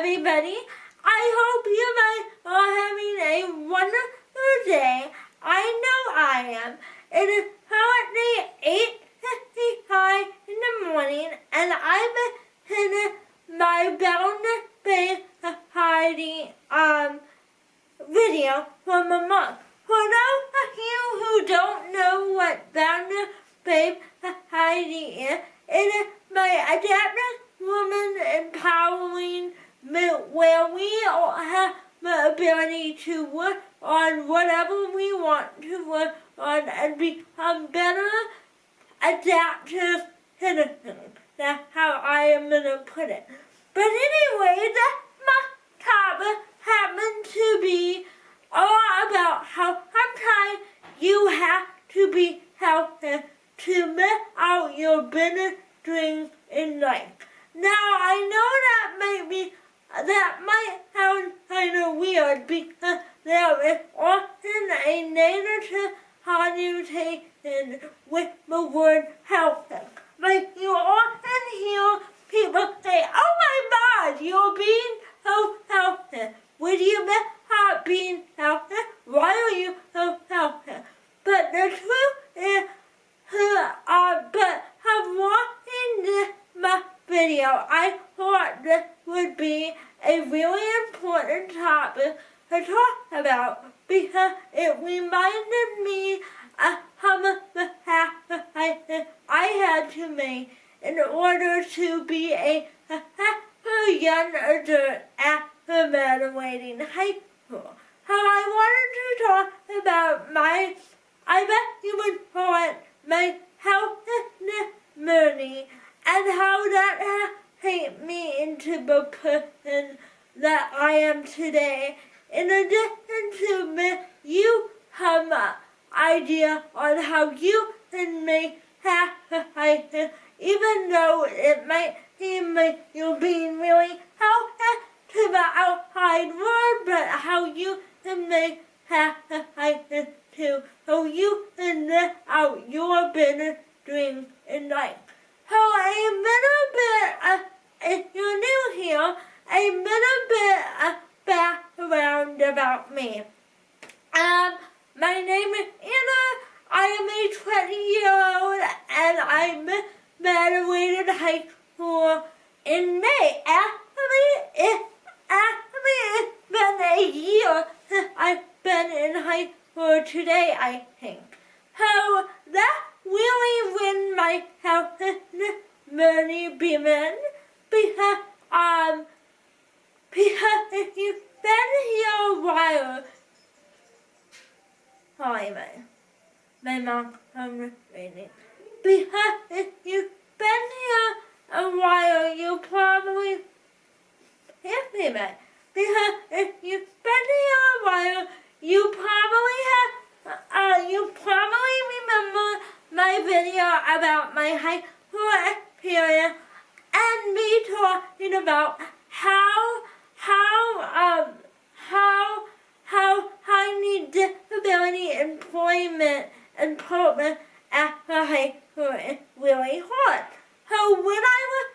everybody. I hope you guys are having a wonderful day. I know I am. It is currently 8:55 in the morning, and I'm in my Boundless Bay Society video from a month. For those of you who don't know what Boundless Bay Society is, it is my adaptive woman empowering where we all have the ability to work on whatever we want to work on and become better adaptive citizens. That's how I am going to put it. But anyway, that my topic happens to be all about how sometimes you have to be healthy to live out your biggest dreams in life. Now, I know that might sound kind of weird because there is often a negative connotation with the word healthy. Like you often hear people say, "Oh my God, you're being so healthy. Would you stop being healthy? Why are you so healthy?" But the truth is, watching this video, I thought this would be a really important topic to talk about because it reminded me of some of the sacrifices I had to make in order to be a successful young adult after graduating high school. How I wanted to talk about I bet you would call it my helplessness journey, and how that has shaped me into the person that I am today. In addition to me, you have an idea on how you can make sacrifices, even though it might seem like you're being really helpless to the outside world, but how you can make sacrifices too, so you can live out your biggest dreams in life. So if you're new here, a little bit of background about me. My name is Anna. I am a 20-year-old, and I graduated high school in May. Actually, it's been a year since I've been in high school today, I think. So that's really when my helplessness journey began, because if you've been here a while, sorry, my mom comes reading. Because if you've been here a while, you probably because if you've been here a while, you probably remember my video about my high school experience and me talking about how I need disability employment and progress after high school is really hard. So when I was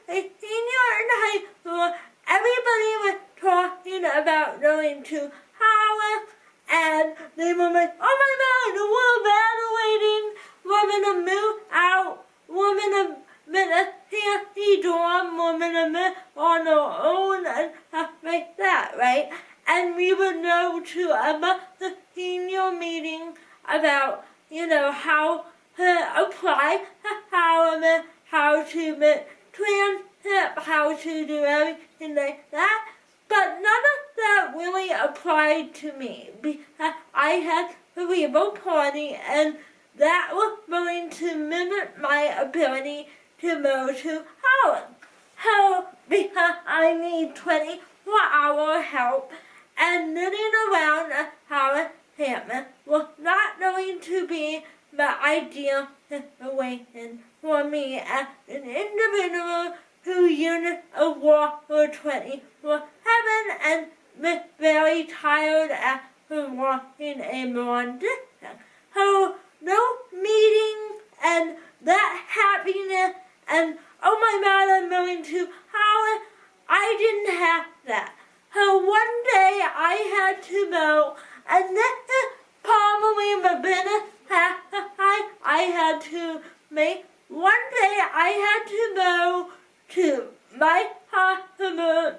a senior in high school, everybody was talking about going to college, and they were like, "Oh my God, we're graduating, we're gonna move out, we're gonna live a fancy dorm, we're gonna live on our own," and stuff like that, right? And we would go to the senior meeting about, how to apply to college, how to get transcript, how to do everything like that. But none of that really applied to me because I had cerebral palsy, and that was going to limit my ability to go to college. So because I need 24-hour help, and living around a college campus was not going to be the ideal situation for me as an individual who used a walker 24/7 and was very tired after walking a long distance. So no meetings and that happiness and, "Oh my God, I'm going to college," that. So one day I had to mow, and then probably the business I had to make. One day I had to mow to my hospital.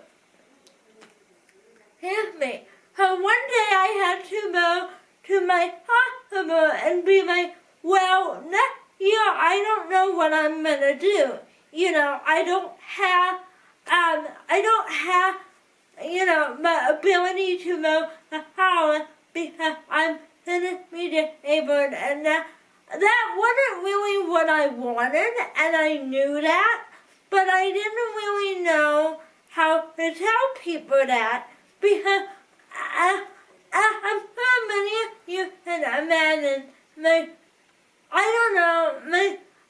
Excuse me. So one day I had to mow to my hospital and be like, well, next year I don't know what I'm gonna do. You know, I don't have, my ability to mow the house because I'm physically disabled, and that wasn't really what I wanted, and I knew that, but I didn't really know how to tell people that because I'm sure many of you can imagine,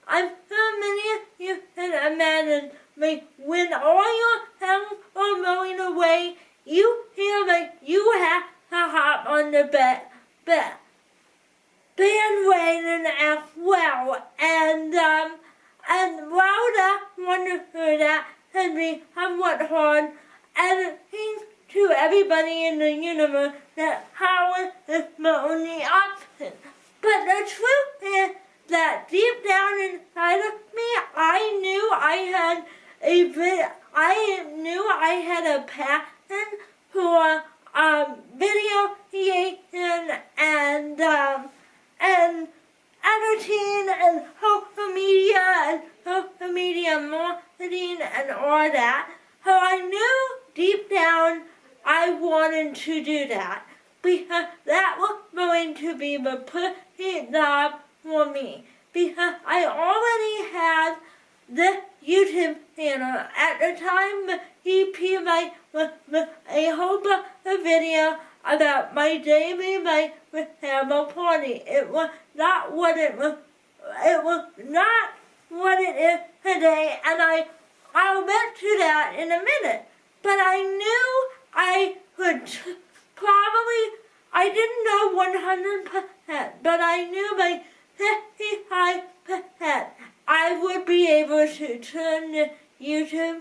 I'm sure many of you can imagine, when all your hands are rolling away, you feel like you have to hop on the bandwagon as well, and while that wonderful, that can be somewhat hard, and it seems to everybody in the universe that power is the only option. But the truth is that deep down inside of me, I knew I had a passion for video creation and editing and social media marketing and all that. So I knew deep down I wanted to do that because that was going to be the perfect job for me. Because I already had the YouTube channel. At the time, the EP was a whole bunch of video about my daily life with Hammer Party. It was not what it was. It was not what it is today, and I'll get to that in a minute. But I knew I could I didn't know 100%, but I knew by 55% I would be able to turn the YouTube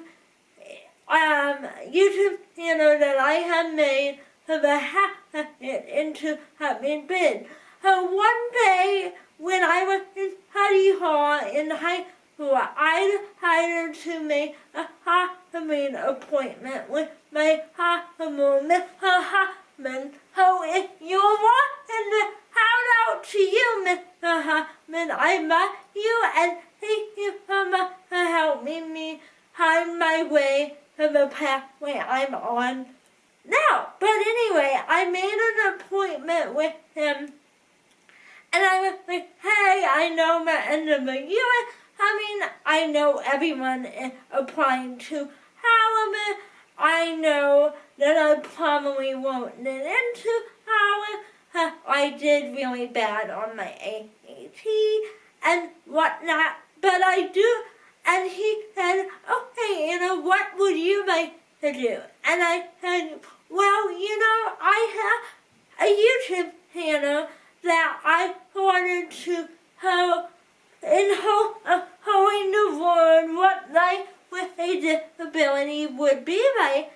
channel that I had made for the half of it into something big. So one day when I was in study hall in high school, I decided to make a hospital appointment with my hospital, Mr. Hoffman. So if you're watching this, shout out to you, Mr. Hoffman. I love you and thank you so much for helping me find my way to the pathway I'm on now. But anyway, I made an appointment with him, and I was like, hey, I know the end of the year. I know everyone is applying to Howard. I know that I probably won't get into Howard. I did really bad on my ACT and whatnot, but I do. And he said, okay, what would you like to do? And I said, well, I have a YouTube channel that I wanted to tell in showing the world what life with a disability would be like,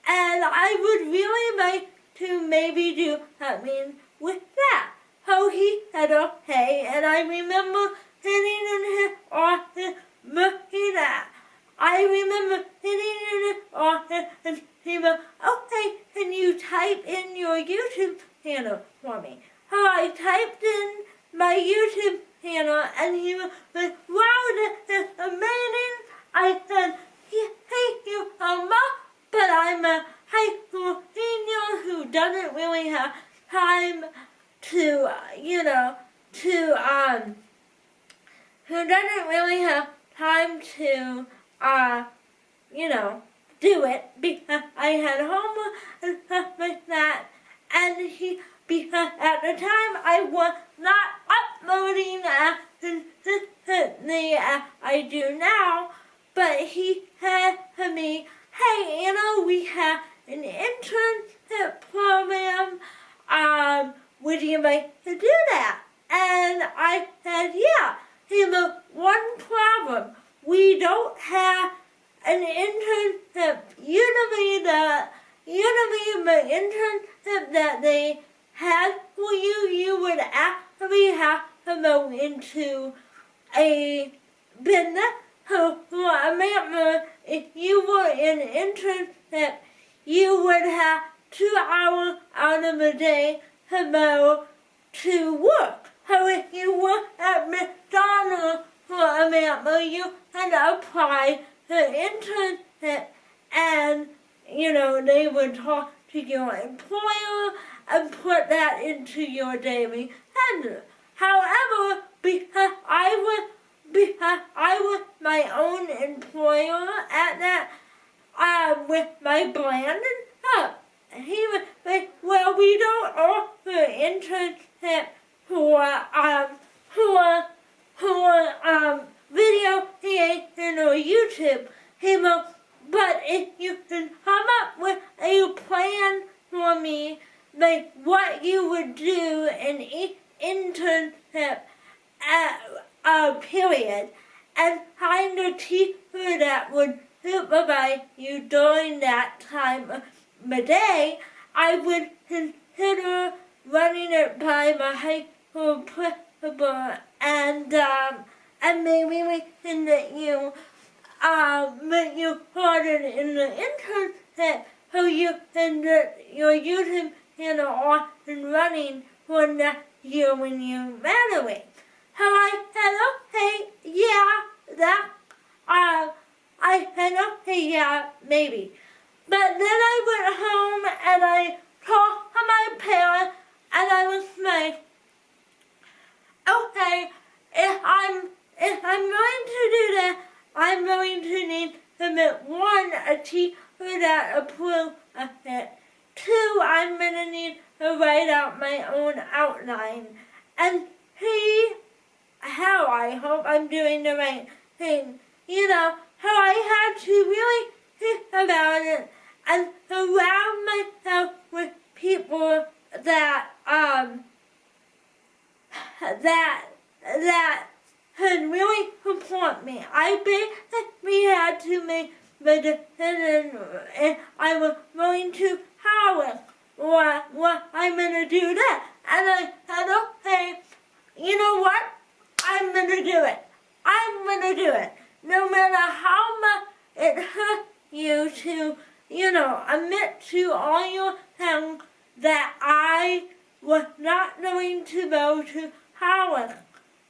and I would really like to maybe do something with that. So he said okay, and I remember sitting in his office looking at. I remember sitting in his office and he was, okay, can you type in your YouTube channel for me? So I typed in my YouTube channel, and he was like, wow, this is amazing. I said, thank you so much, but I'm a high school senior who doesn't really have time to, who doesn't really have time to, do it because I had homework and stuff like that, and because at the time I was not uploading as consistently as I do now, but he said to me, hey, we have an internship program, would you like to do that? And I said, yeah. He said, one problem, we don't have an internship. Usually the internship that they had for you, you would actually have to go into a business. So for example, if you were in internship, you would have 2 hours out of the day to go to work. So if you work at McDonald's, for example, you had to apply to internship, and they would talk to your employer and put that into your daily schedule. However, because I was my own employer at that, with my brand and stuff, he was like, well, we don't offer internship for video creation or YouTube. He goes, but if you can come up with a plan for me, like what you would do in each internship period, and kind of teacher that would supervise you during that time of the day, I would consider running it by my high school principal, and maybe we can let you started in the internship so you can get your YouTube channel off and running for next year when you graduate. So I said, okay, yeah, I said, okay, yeah, maybe. But then I went home and I talked to my parents, and I was like, okay, if I'm going to do that, I'm going to need to make 1, a teacher that approves of it. 2, I'm going to need to write out my own outline. And 3, how I hope I'm doing the right thing. So I had to really think about it and surround myself with people that could really support me. I basically had to make the decision if I was going to Howard or what I'm going to do that. And I said, okay, you know what? I'm going to do it. I'm going to do it. No matter how much it hurts you to, admit to all your things that I was not going to go to Howard.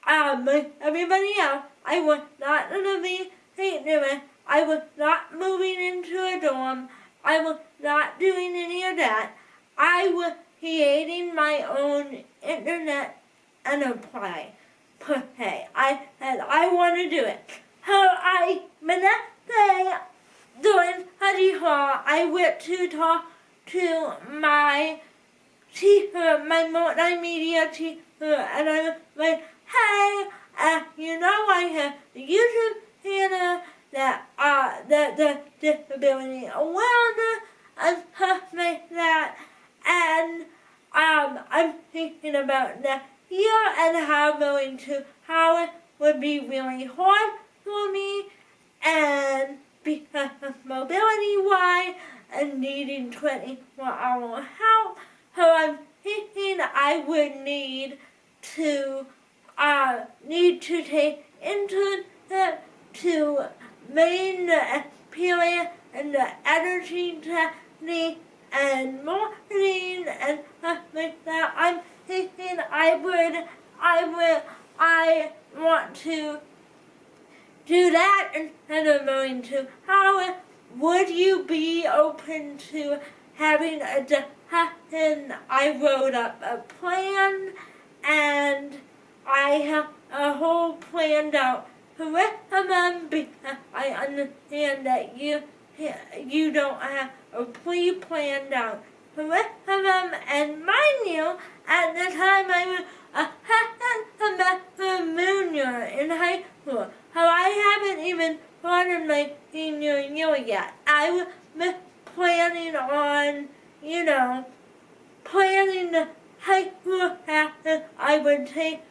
Like everybody else, I was not going to be doing. I was not moving into a dorm. I was not doing any of that. I was creating my own internet enterprise, per se. I said, I want to do it. So the next day, during study hall, I went to talk to my teacher, my multimedia teacher, and I was like, hey, I have the YouTube channel that the disability awareness and stuff like that, and I'm thinking about next year and how going to Howard would be really hard for me, and because of mobility-wise and needing 24-hour help, so I'm thinking I would need to take internship to main the experience and the editing technique and marketing and stuff like that. I'm thinking I want to do that instead of going to Howard. Would you be open to having a discussion? I wrote up a plan, and I have a whole planned out to recommend, because I understand that you don't have a pre-planned out curriculum, and mind you, at the time I was a second semester junior in high school, so I haven't even started my senior year yet. I was planning on, planning the high school classes I would take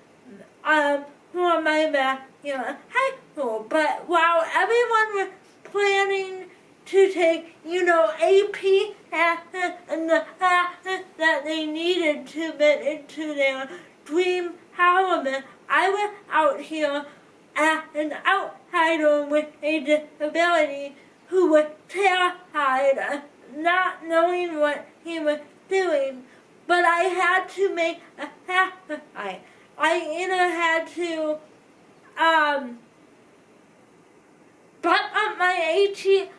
for my last year of high school. But while everyone was planning to take, AP and the that they needed to get into their dream house. I was out here as an outsider with a disability who was terrified, not knowing what he was doing. But I had to make a sacrifice. I either had to butt up my ACT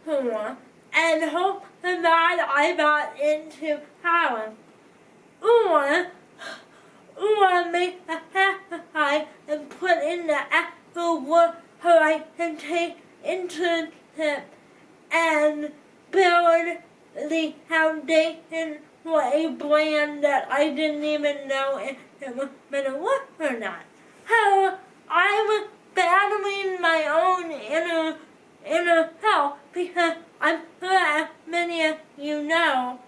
score and hope that I got into college, or make a sacrifice and put in the actual work so I can take internship and build the foundation for a brand that I didn't even know if it was going to work or not. So I was battling my own inner health because I'm sure as many of you know,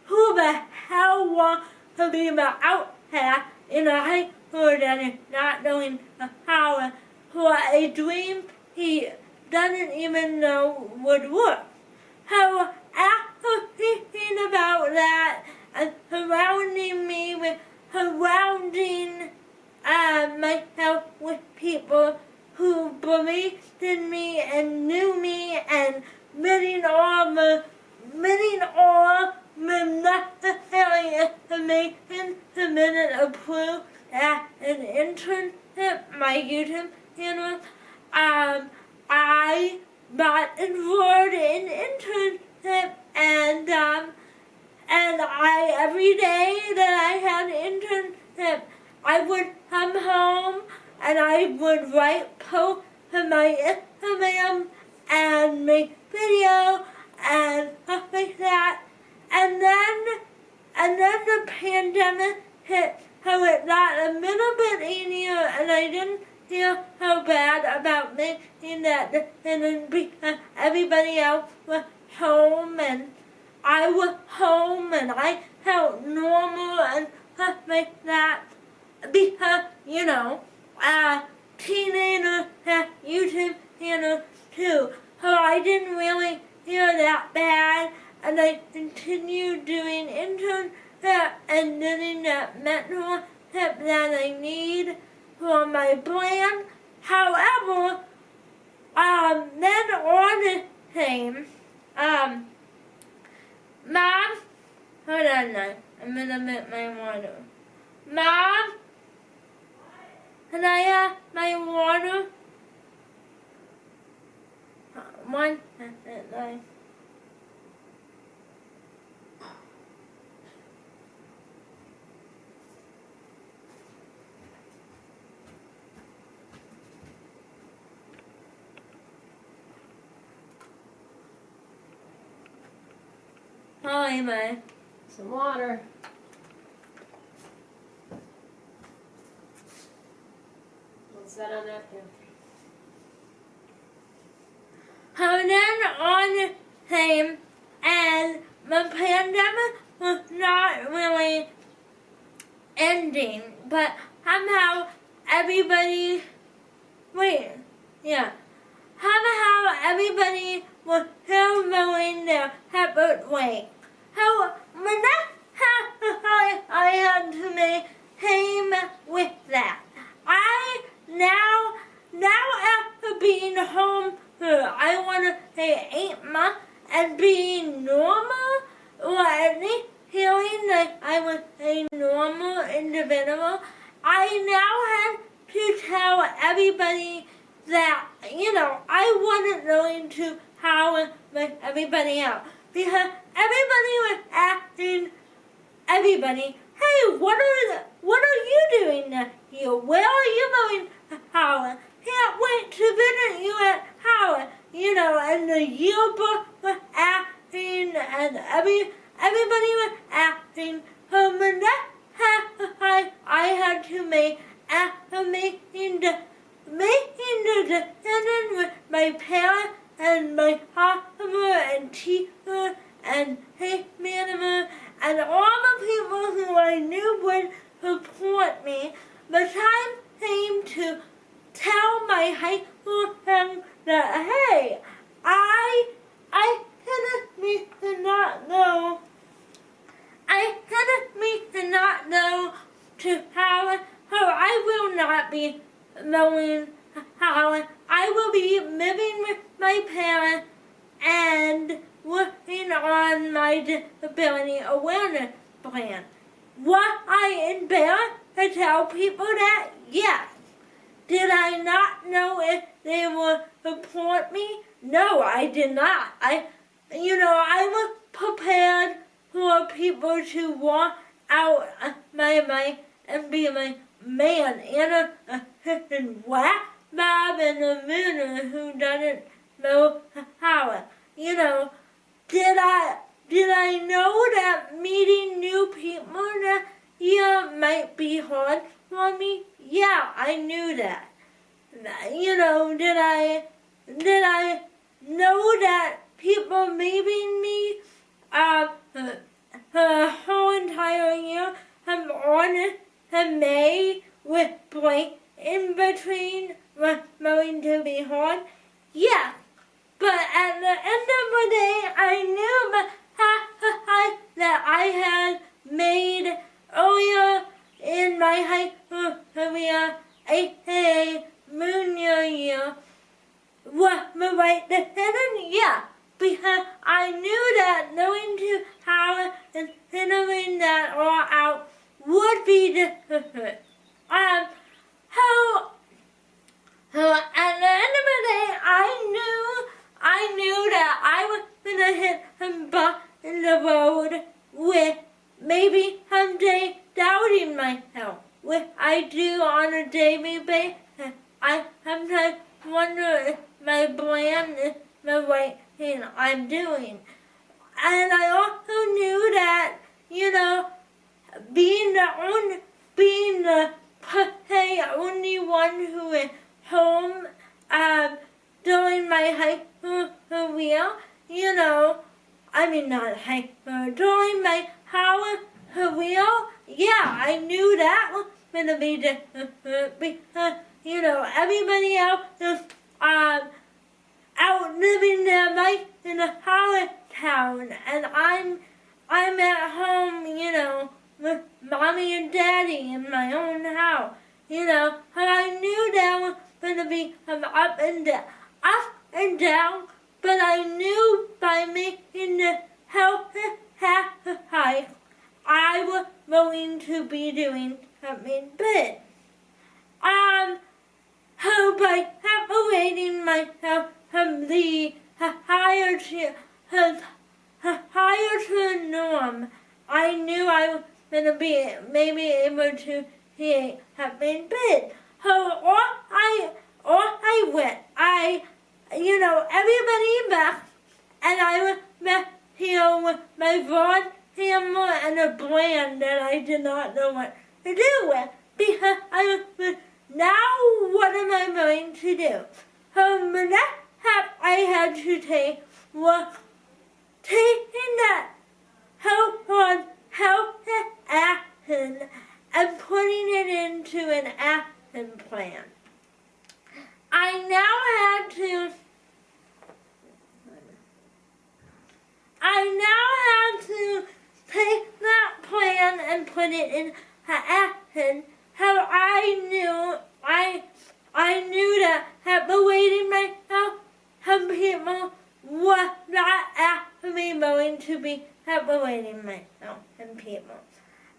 who the hell wants to be the outcast in a high school that is not doing the power for a dream he doesn't even know would work. So after thinking about that and surrounding myself with people who believed in me and knew me and meeting all the necessary information submitted approved at an internship, my YouTube channel, I got enrolled in internship and I every day that I had an internship I would come home and I would write posts to my Instagram and make videos and stuff like that. And then the pandemic hit, so it got a little bit easier and I didn't feel so bad about making that decision because everybody else was home and I was home and I felt normal and stuff like that because, teenagers have YouTube channels too. So I didn't really feel that bad and I continued doing internship and getting that mentorship that I need for my brand. However, then on the same, Mom, hold on now, I'm gonna get my water. Mom, can I have my water? 1 second, guys. Hi, man. Some water. What's that on napkin? And then on the same, and the pandemic was not really ending, but somehow everybody, somehow everybody was still going their separate way. So when I had to maintain with that. After being home for, I want to say 8 months and being normal, or at least feeling like I was a normal individual, I now had to tell everybody that, I wasn't going to power with everybody else. Because everybody was asking everybody, hey, what are you doing next year? Where are you going to Howard? Can't wait to visit you at Howard. And the yearbook was asking, and everybody was asking. So the next time I had to make after making the decision with my parents and my customer and teacher and case manager and all the people who I knew would support me. The time came to tell my high school friends that, hey, I didn't mean to not know. I didn't mean to not know to how I will not be knowing how I will be living with my parents and working on my disability awareness plan. Was I embarrassed to tell people that? Yes. Did I not know if they would support me? No, I did not. I was prepared for people to walk out my mind and be like, man, Anna whack Bob and a minute who doesn't know how. Did I know that meeting new people that year might be hard for me? Yeah, I knew that. Did I know that people leaving me the whole entire year have honest and May with break in between was going to be hard? Yeah. But at the end of the day, I knew that I had made earlier in my high school career, aka junior year, was the right decision? Yeah. Because I knew that knowing to how and figuring that all out would be difficult. So at the end of the day, I knew that I was gonna hit some bump in the road with maybe someday doubting myself, which I do on a daily basis. I sometimes wonder if my brand is the right thing I'm doing. And I also knew that, being the per se only one who is home during my high school career, not high school, during my college career, yeah, I knew that was going to be difficult because, everybody else is out living their life in a college town, and I'm at home, with mommy and daddy in my own house, and I knew that was going to be up and down, but I knew by making the healthy sacrifice, I was going to be doing something big. So by separating myself from the higher to norm, I knew I was going to be maybe able to create something big. So all I went, everybody left, and I was left here with my broad camera and a brand that I did not know what to do with, because I was, now what am I going to do? So the next step I had to take was taking that healthy action and putting it into an action plan. I now had to take that plan and put it into action. How I knew that separating myself from people was not actually going to be separating myself from people.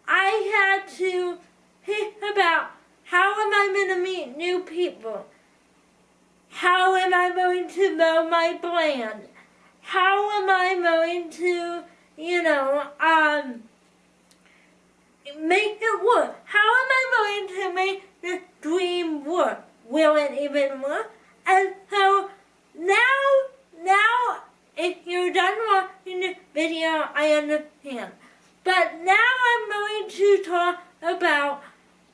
I had to think about, how am I going to meet new people? How am I going to know my brand? How am I going to, make it work? How am I going to make this dream work? Will it even work? And so now, if you're done watching this video, I understand. But now I'm going to talk about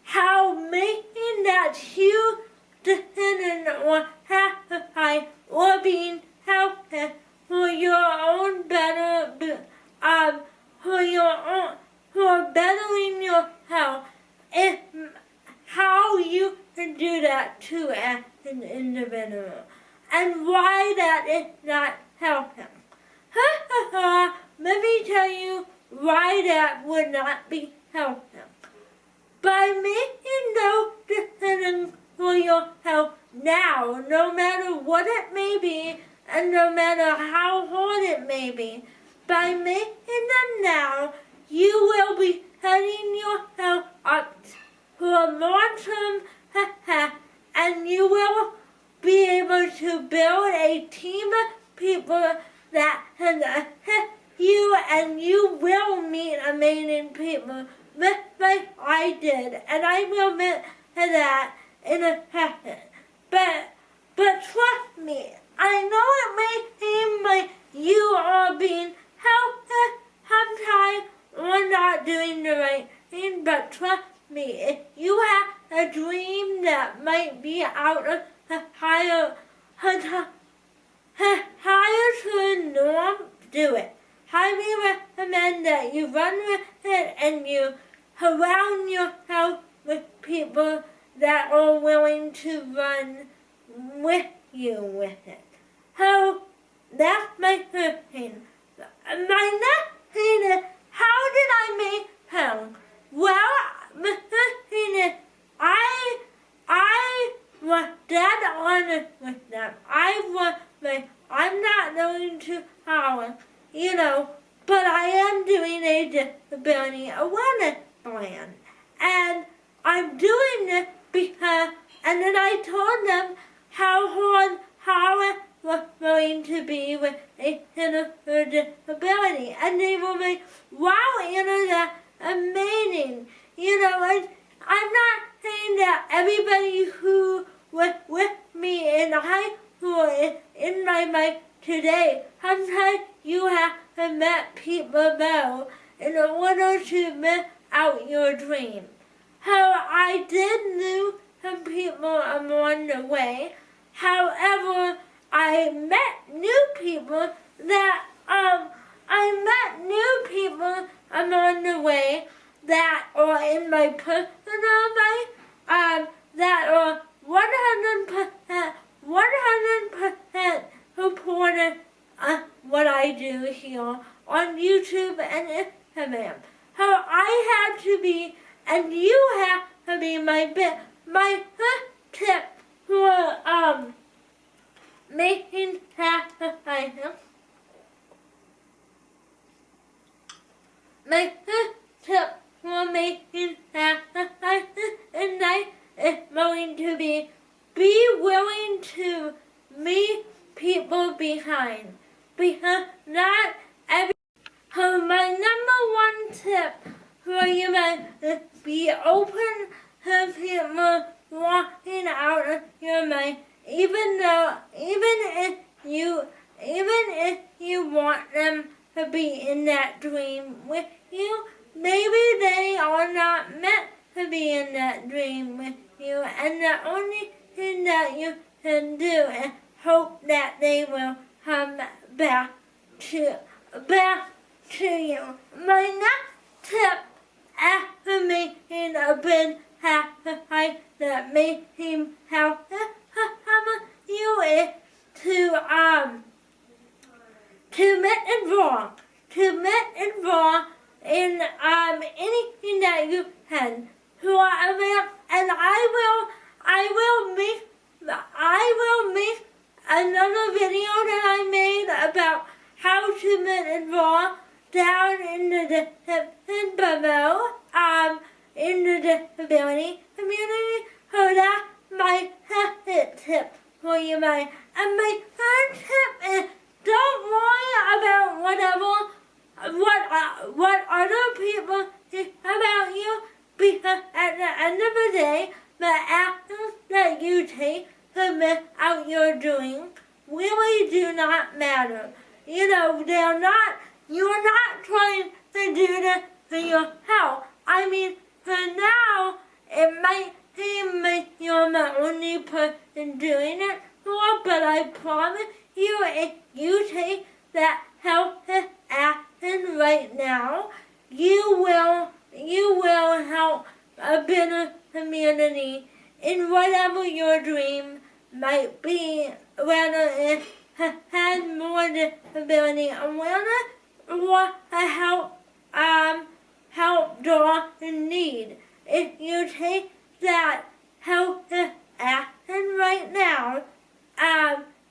how making that huge decision or sacrifice or being healthy for your own better, for bettering your health, is how you can do that too at and why that is not helping. Let me tell you why that would not be helping. By making those decisions for your health now, no matter what it may be, and no matter how hard it may be, by making them now, you will be setting your health up for long-term and you will be able to build a team of people that can assist you, and you will meet amazing people just like I did, and I will admit to that in a second. But trust me, I know it may seem like you are being helpless sometimes or not doing the right thing, but trust me, if you have a dream that might be out of the higher to the norm, do it. Highly recommend that you run with it and you surround yourself with people that are willing to run with you with it. So that's my first thing. My next thing is, how did I make pounds? Well, the first thing is, I was dead honest with them. I was like, I'm not going to holler, but I am doing a disability awareness plan. And I'm doing this because, and then I told them how hard Howard was going to be with a physical disability. And they were like, wow, that's amazing. And I'm not saying that everybody who was with me in high school is in my life today. Sometimes you have to met people though in order to live out your dream. So I did lose some people along the way. However, I met new people along the way that are in my personal life, that are 100% supportive of what I do here on YouTube and Instagram. So I had to be, and you have to be my first tip for making sacrifices. My first tip for making sacrifices in life is going to be willing to leave people behind. Because not every... So my number one tip for you guys is be open to people walking out of your life, even if you want them to be in that dream with you. Maybe they are not meant to be in that dream with you, and the only thing that you can do is hope that they will come back to you. My next tip after making a big sacrifice that may seem helpless for some of you is to get involved. To get involved in anything that you can. And I will make another video that I made about how to get involved down in the description below, in the disability community. So that's my second tip for you guys. And my third tip is, don't worry about what other people think about you, because at the end of the day, the actions that you take to live out your dream really do not matter. You're not trying to do this for your health. I mean, for now, it might seem like you're the only person doing it for, but I promise you, if you take that healthy action right now, you will help a better community in whatever your dream might be whether it has more disability awareness or a help door in need. If you take that help action right now,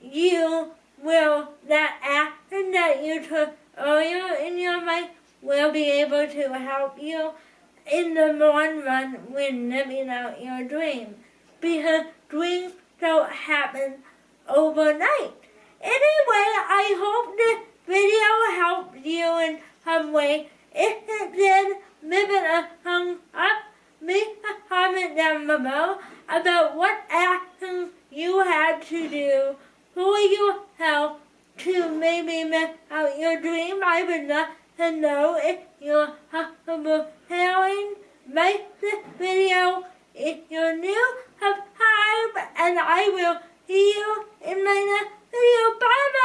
you will, that action that you took earlier in your life will be able to help you in the long run when living out your dream. Because dreams don't happen overnight. Anyway, I hope this video helped you in some way. If it did, leave it a thumbs up. Leave a comment down below about what actions you had to do for yourself to maybe live out your dream. I would love to know if you're comfortable sharing. Like this video if you're new, subscribe, and I will see you in my next video. Bye!